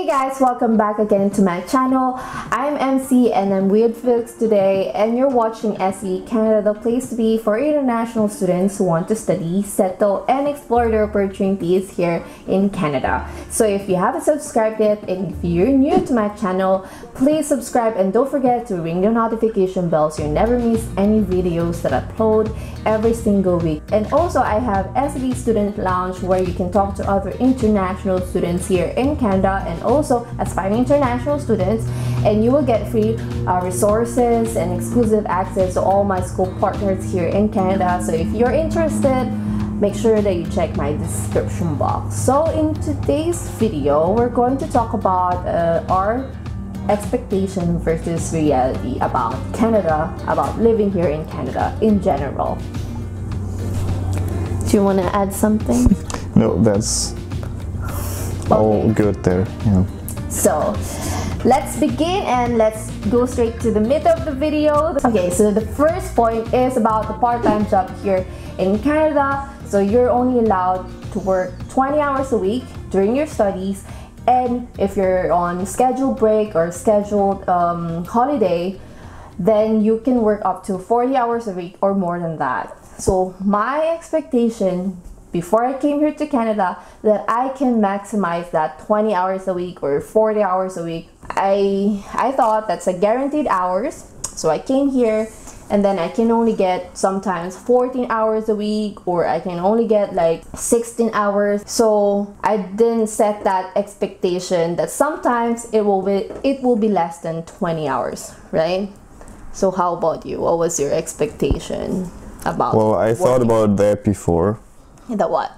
Hey guys, welcome back again to my channel. I'm MC and I'm with Felix today, and you're watching SE Canada, the place to be for international students who want to study, settle, and explore their opportunities here in Canada. So if you haven't subscribed yet and if you're new to my channel, please subscribe and don't forget to ring the notification bell so you never miss any videos that I upload every single week. And also I have SE Student Lounge where you can talk to other international students here in Canada and also aspiring international students, and you will get free resources and exclusive access to all my school partners here in Canada. So if you're interested, make sure that you check my description box. So in today's video, we're going to talk about our expectation versus reality about Canada, about living here in Canada in general. Do you want to add something? No, that's all good there. Yeah. So let's begin and let's go straight to the meat of the video. Okay, so the first point is about the part-time job here in Canada. So you're only allowed to work 20 hours a week during your studies, and if you're on scheduled break or scheduled holiday, then you can work up to 40 hours a week or more than that. So my expectation before I came here to Canada, that I can maximize that 20 hours a week or 40 hours a week. I thought that's a guaranteed hours. So I came here and then I can only get sometimes 14 hours a week, or I can only get like 16 hours. So I didn't set that expectation that sometimes it will be less than 20 hours, right? So how about you? What was your expectation about? Well, I thought about that before. That what?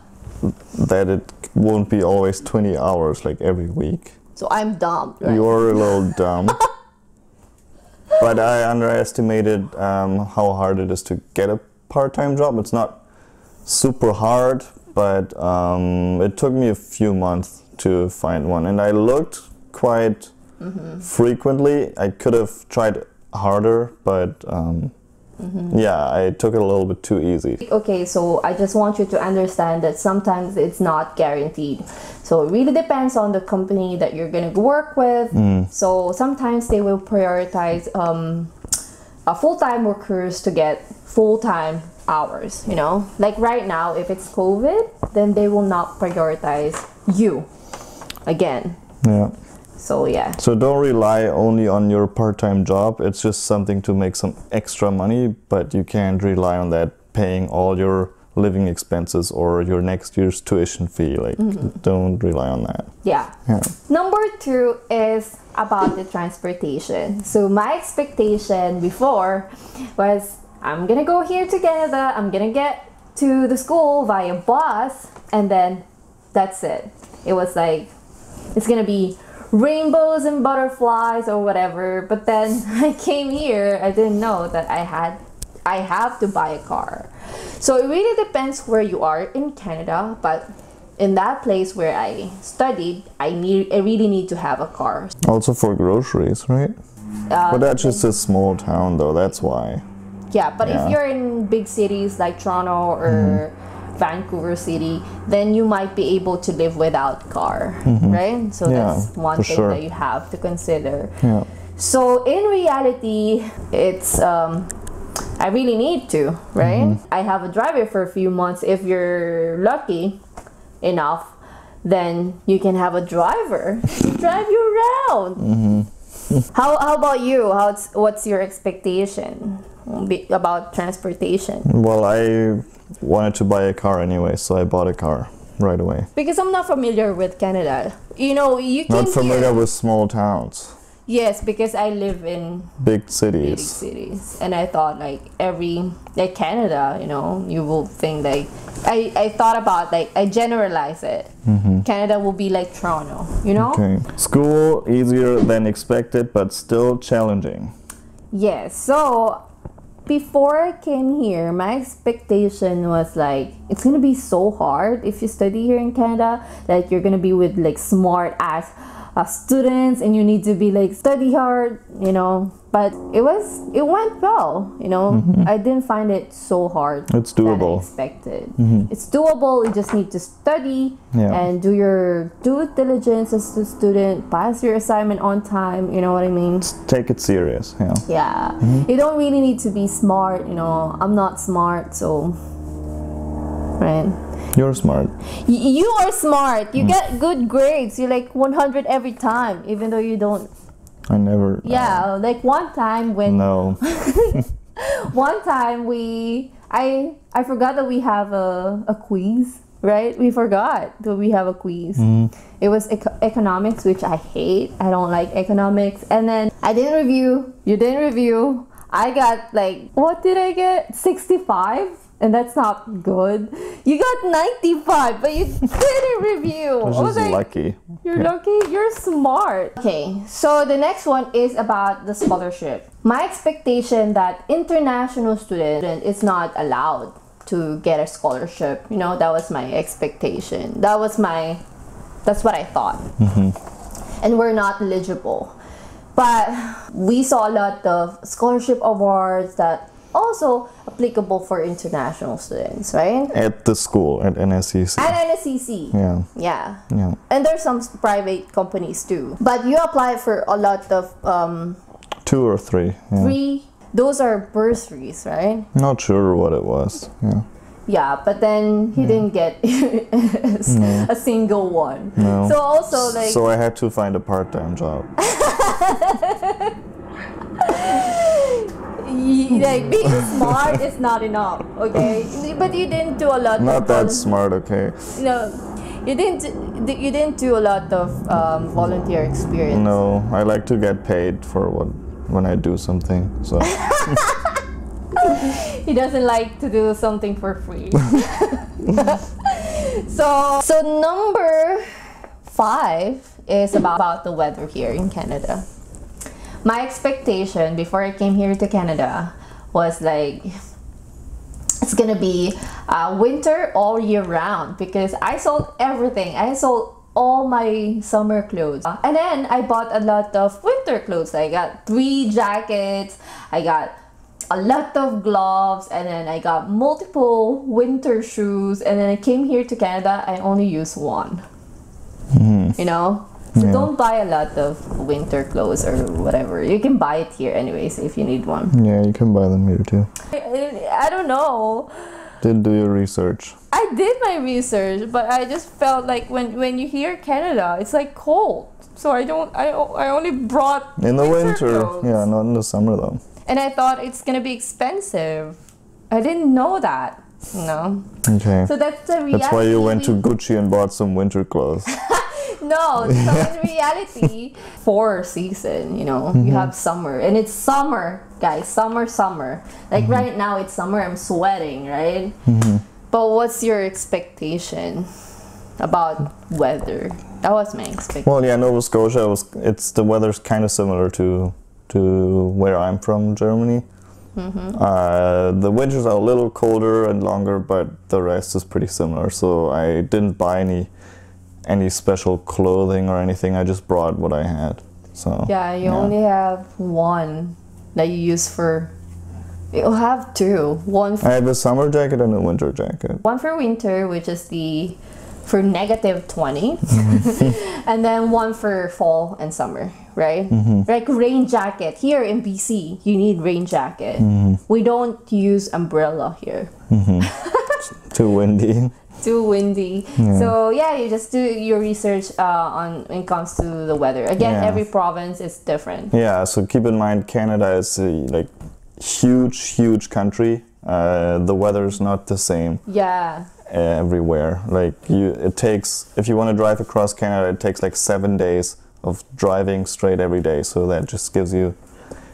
That it won't be always 20 hours like every week. So I'm dumb, right? You're a little dumb. But I underestimated how hard it is to get a part-time job. It's not super hard, but it took me a few months to find one. And I looked quite frequently. I could have tried harder, but yeah, I took it a little bit too easy. Okay, so I just want you to understand that sometimes it's not guaranteed. So it really depends on the company that you're going to work with. So sometimes they will prioritize full-time workers to get full-time hours, you know? Like right now, if it's COVID, then they will not prioritize you again. Yeah. So yeah. So don't rely only on your part-time job. It's just something to make some extra money, but you can't rely on that paying all your living expenses or your next year's tuition fee. Like, don't rely on that. Yeah. Number 2 is about the transportation. So my expectation before was, I'm gonna go here to Canada, I'm gonna get to the school via bus, and then that's it. It was like, it's gonna be rainbows and butterflies or whatever. But then I came here, I didn't know that I have to buy a car. So it really depends where you are in Canada, but in that place where I studied, I really need to have a car. Also for groceries, right? But that's just a small town though, that's why. Yeah, but if you're in big cities like Toronto or Vancouver City, then you might be able to live without car, right? So that's one thing that you have to consider. So in reality, it's I really need to, right? I have a driver for a few months. If you're lucky enough, then you can have a driver to drive you around. How about you? What's your expectation about transportation? Well, I wanted to buy a car anyway, so I bought a car right away. Because I'm not familiar with Canada. You know, you came Not familiar with small towns. Yes, because I live in big cities. Big cities, and I thought like Canada, you know, you will think like I thought about like I generalize it. Canada will be like Toronto, you know. Okay. School easier than expected, but still challenging. Yes. So before I came here, my expectation was like, it's gonna be so hard if you study here in Canada. Like you're gonna be with like smart ass students and you need to be like study hard, you know. But it went well, you know. I didn't find it so hard. It's doable. Than I expected. It's doable. You just need to study Yeah. and do your due diligence as a student, pass your assignment on time, you know what I mean? Take it serious, yeah. Yeah. You don't really need to be smart, you know. I'm not smart, so right. You're smart. You are smart. You get good grades. You're like 100 every time, even though you don't. I never. Yeah, like one time when. No. One time I forgot that we have a quiz, right? We forgot that we have a quiz. It was economics, which I hate. I don't like economics. And then I didn't review. You didn't review. I got like, what did I get? 65? And that's not good. You got 95, but you didn't review. I was just lucky. You're lucky? You're smart. Okay, so the next one is about the scholarship. My expectation that international student is not allowed to get a scholarship. You know, that was my expectation. That's what I thought. And we're not eligible. But we saw a lot of scholarship awards that also applicable for international students, right? At the school, at NSCC. At NSCC. Yeah. Yeah. Yeah. And there's some private companies too. But you apply for a lot of 2 or 3. Yeah. 3. Those are bursaries, right? Not sure what it was. Yeah. Yeah, but then he didn't get a single one. No. So also like. So I had to find a part-time job. Like being smart is not enough, okay? But you didn't do a lot. Not that smart, okay? No, you didn't do a lot of volunteer experience. No, I like to get paid for when I do something. So he doesn't like to do something for free. So number 5 is about the weather here in Canada. My expectation before I came here to Canada was like it's gonna be winter all year round because I sold everything. I sold all my summer clothes and then I bought a lot of winter clothes. I got 3 jackets, I got a lot of gloves, and then I got multiple winter shoes, and then I came here to Canada. I only use one. You know? So don't buy a lot of winter clothes or whatever. You can buy it here anyways if you need one. yeah, you can buy them here too. I don't know. Didn't do your research. I did my research, but I just felt like when you hear Canada, it's like cold. So I only brought In the winter, clothes. yeah, not in the summer though. And I thought it's gonna be expensive. I didn't know that. No. Okay. So that's the reality. That's why you went to Gucci and bought some winter clothes. No, so in reality, 4 season, you know, you have summer, and it's summer, guys, summer. Like right now, it's summer, I'm sweating, right? But what's your expectation about weather? That was my expectation. Well, yeah, Nova Scotia the weather's kind of similar to where I'm from, Germany. The winters are a little colder and longer, but the rest is pretty similar. So I didn't buy any special clothing or anything. I just brought what I had. So yeah, you only have one that you use for. You'll have 2. I have a summer jacket and a winter jacket. One for winter, which is for -20, and then one for fall and summer, right? Like rain jacket. Here in BC, you need rain jacket. We don't use umbrella here. Too windy. Too windy. Yeah. So yeah, you just do your research when it comes to the weather. Again, Yeah. every province is different. Yeah, so keep in mind Canada is a huge country. The weather's not the same. Yeah. Everywhere. Like if you want to drive across Canada, it takes like 7 days of driving straight every day. So that just gives you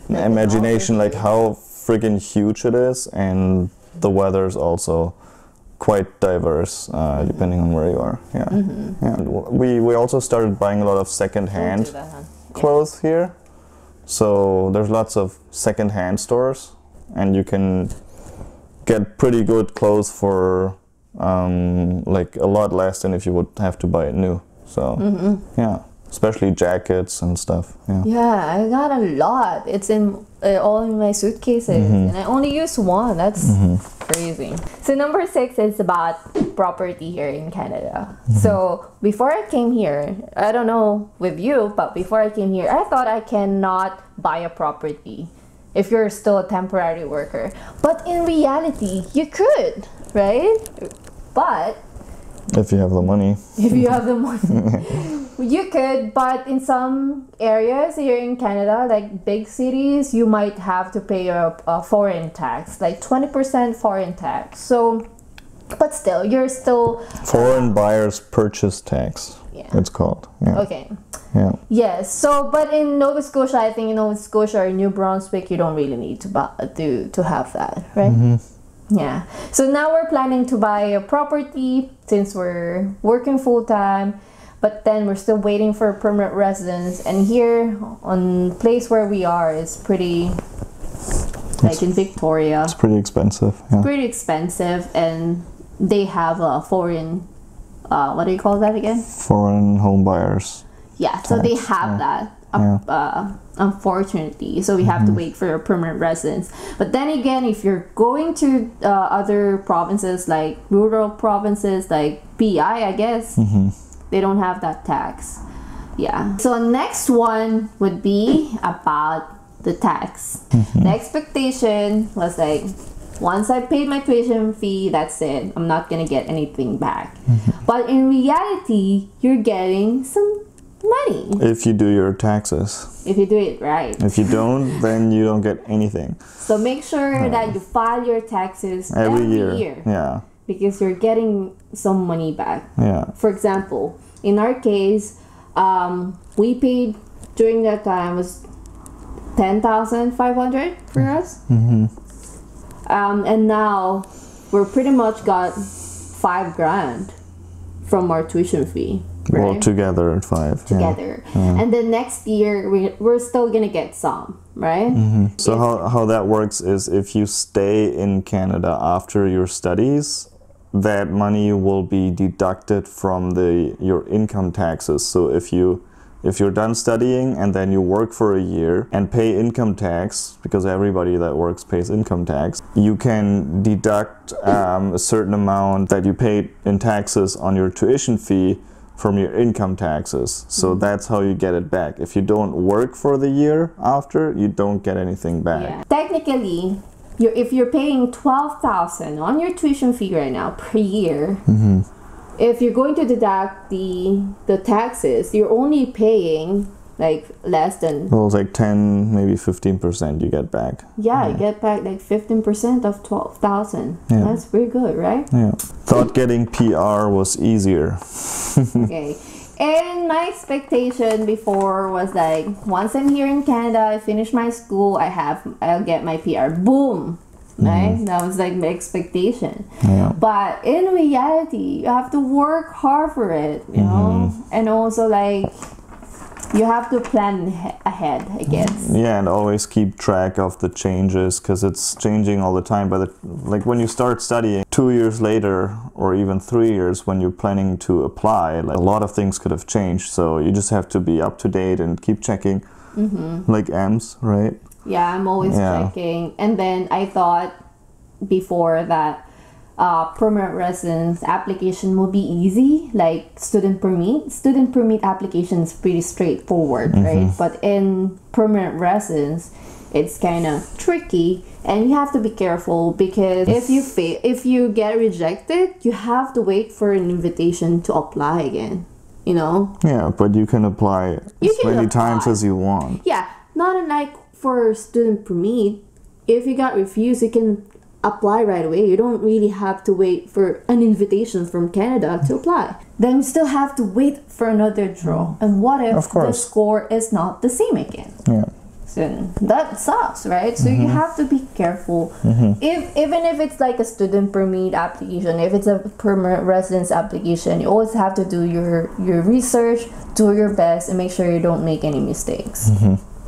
an imagination like how freaking huge it is, and the weather is also quite diverse depending on where you are. Yeah. Yeah. We also started buying a lot of second-hand clothes here. So there's lots of second-hand stores, and you can get pretty good clothes for like a lot less than if you would have to buy it new. So yeah. especially jackets and stuff. Yeah. Yeah, I got a lot. It's in all in my suitcases, and I only use one. That's crazy. So number 6 is about property here in Canada. So before I came here, I don't know with you, but before I came here, I thought I cannot buy a property if you're still a temporary worker. But in reality, you could, right? But If you have the money. if you have the money, you could. But in some areas here in Canada, like big cities, you might have to pay a foreign tax, like 20% foreign tax. So, but still, you're still Foreign buyers purchase tax. Yeah. It's called. Yeah. Okay. Yeah. Yes. So, but in Nova Scotia, I think in Nova Scotia or New Brunswick, you don't really need to have that, right? Yeah. So now we're planning to buy a property since we're working full time, but then we're still waiting for a permanent residence. And here on place where we are is pretty, like in Victoria, It's pretty expensive. Yeah. pretty expensive, and they have a foreign, what do you call that again? Foreign home buyers. Yeah. So they Tax, have that. Unfortunately, so we have to wait for a permanent residence. But then again, if you're going to other provinces, like rural provinces like PI, I guess they don't have that tax. Yeah. So next one would be about the tax. The expectation was like, once I paid my tuition fee, that's it. I'm not gonna get anything back. But in reality, you're getting some money If you do your taxes. if you do it right. If you don't, then you don't get anything. So make sure that you file your taxes Every year. Yeah. because you're getting some money back. Yeah. For example, in our case, we paid during that time was 10,500 for us, and now we're pretty much got 5 grand from our tuition fee. Right? Well, together at 5. Together. And then next year we're still gonna get some, right? So how that works is if you stay in Canada after your studies, that money will be deducted from your income taxes. So if you're done studying and then you work for a year and pay income tax, because everybody that works pays income tax, you can deduct a certain amount that you paid in taxes on your tuition fee from your income taxes. So that's how you get it back. If you don't work for the year after, you don't get anything back. Yeah. Technically, if you're paying 12,000 on your tuition fee right now per year, if you're going to deduct the taxes, you're only paying like less than, Well, it's like 10, maybe 15% you get back. you get back like 15% of 12,000. Yeah. That's pretty good, right? Yeah. Thought getting PR was easier. Okay. And my expectation before was like, once I'm here in Canada, I finish my school, I'll get my PR. Boom. Right? That was like my expectation. Yeah. But in reality, you have to work hard for it, you know? And also like, you have to plan ahead, I guess. Yeah, and always keep track of the changes because it's changing all the time. But like when you start studying 2 years later or even 3 years when you're planning to apply, like a lot of things could have changed. So you just have to be up to date and keep checking, like EMS, right? Yeah, I'm always checking. And then I thought before that permanent residence application will be easy, like student permit application is pretty straightforward, right? But in permanent residence, it's kind of tricky, and you have to be careful because if you get rejected, you have to wait for an invitation to apply again, you know? Yeah, but you can apply as many times as you want. Yeah, not unlike for student permit. If you got refused, you can apply right away. You don't really have to wait for an invitation from Canada to apply. Then you still have to wait for another draw. And what if the score is not the same again? Yeah. So that sucks, right? So you have to be careful. Even if it's like a student permit application, if it's a permanent residence application, you always have to do your research, do your best, and make sure you don't make any mistakes.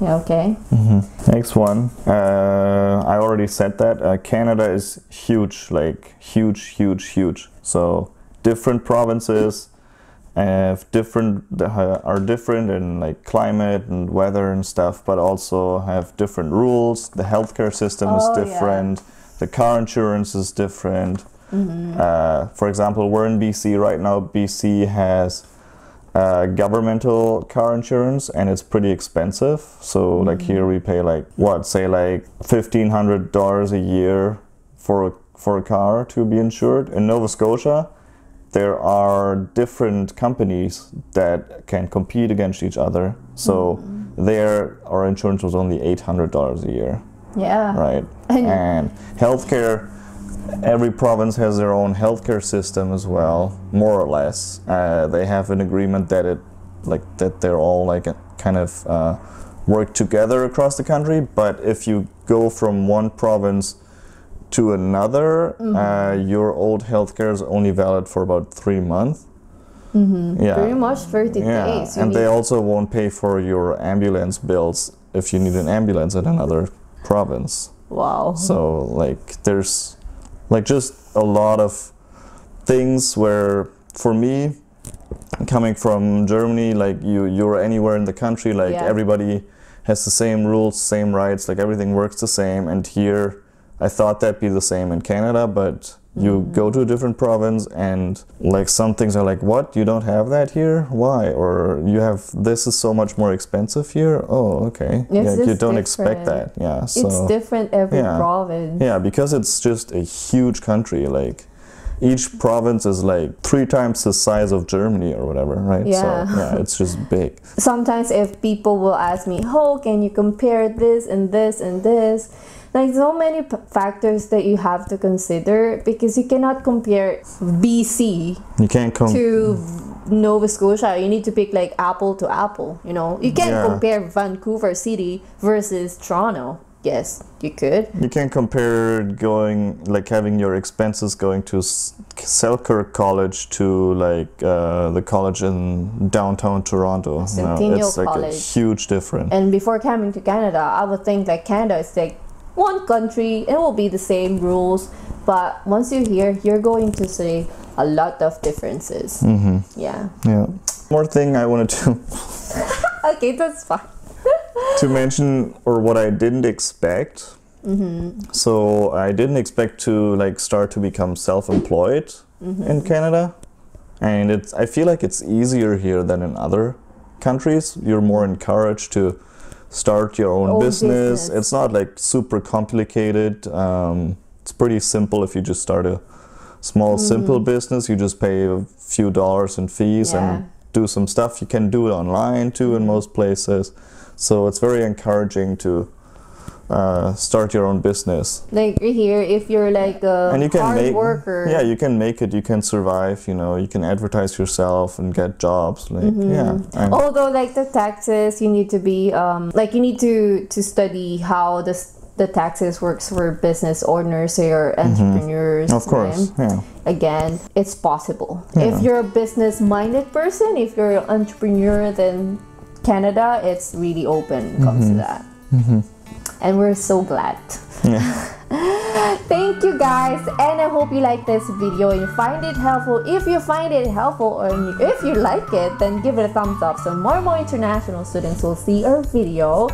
Yeah, okay. Next one. I already said that Canada is huge, like huge. So different provinces, have different are different in like climate and weather and stuff, but also have different rules. The healthcare system is different. The car insurance is different. For example, we're in BC right now. BC has governmental car insurance, and it's pretty expensive. So like here we pay like what, say like $1,500 a year for a car to be insured. In Nova Scotia, there are different companies that can compete against each other. So there, our insurance was only $800 a year. Yeah. Right. And healthcare, every province has their own healthcare system as well, more or less. They have an agreement that they're all like kind of work together across the country. But if you go from one province to another, your old healthcare is only valid for about 3 months. Yeah, pretty much 30 days. And they also won't pay for your ambulance bills if you need an ambulance in another province. Wow. So like there's like just a lot of things where, for me, coming from Germany, like you're anywhere in the country, like everybody has the same rules, same rights, like everything works the same. And here I thought that'd be the same in Canada, but you go to a different province and like some things are like, what, you don't have that here? Why? Or you have, this is so much more expensive here? Oh, okay. It's you don't expect that. Yeah. So it's different every province. Yeah, because it's just a huge country. Like each province is like 3 times the size of Germany or whatever, right? Yeah. So yeah, it's just big. Sometimes if people will ask me, oh, can you compare this and this and this? Like so many factors that you have to consider, because you cannot compare BC to Nova Scotia. You need to pick like apple to apple, you know. You can't compare Vancouver City versus Toronto. Yes, you could. You can compare going, like having your expenses going to Selkirk College to like the college in downtown Toronto. Centennial it's like College. A huge difference. And before coming to Canada, I would think like Canada is like one country, it will be the same rules, but once you're here, you're going to see a lot of differences. Yeah. More thing I wanted to okay, that's fine. to mention, or what I didn't expect. So I didn't expect to like start to become self-employed in Canada, and I feel like it's easier here than in other countries. You're more encouraged to start your own business. It's not like super complicated. It's pretty simple. If you just start a small simple business, you just pay a few dollars in fees and do some stuff. You can do it online too in most places. So it's very encouraging to start your own business. Like here, if you're like a hard worker. Yeah, you can make it, you can survive, you know, you can advertise yourself and get jobs. Like, although like the taxes, you need to be, like you need to study how the taxes works for business owners or entrepreneurs. Of course, Again, it's possible. If you're a business-minded person, if you're an entrepreneur, then Canada, it's really open when it comes to that. And we're so glad. Thank you guys, and I hope you like this video and you find it helpful. If you find it helpful, or if you like it, then give it a thumbs up so more international students will see our video.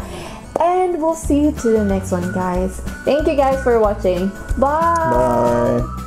And we'll see you to the next one, guys. Thank you guys for watching. Bye.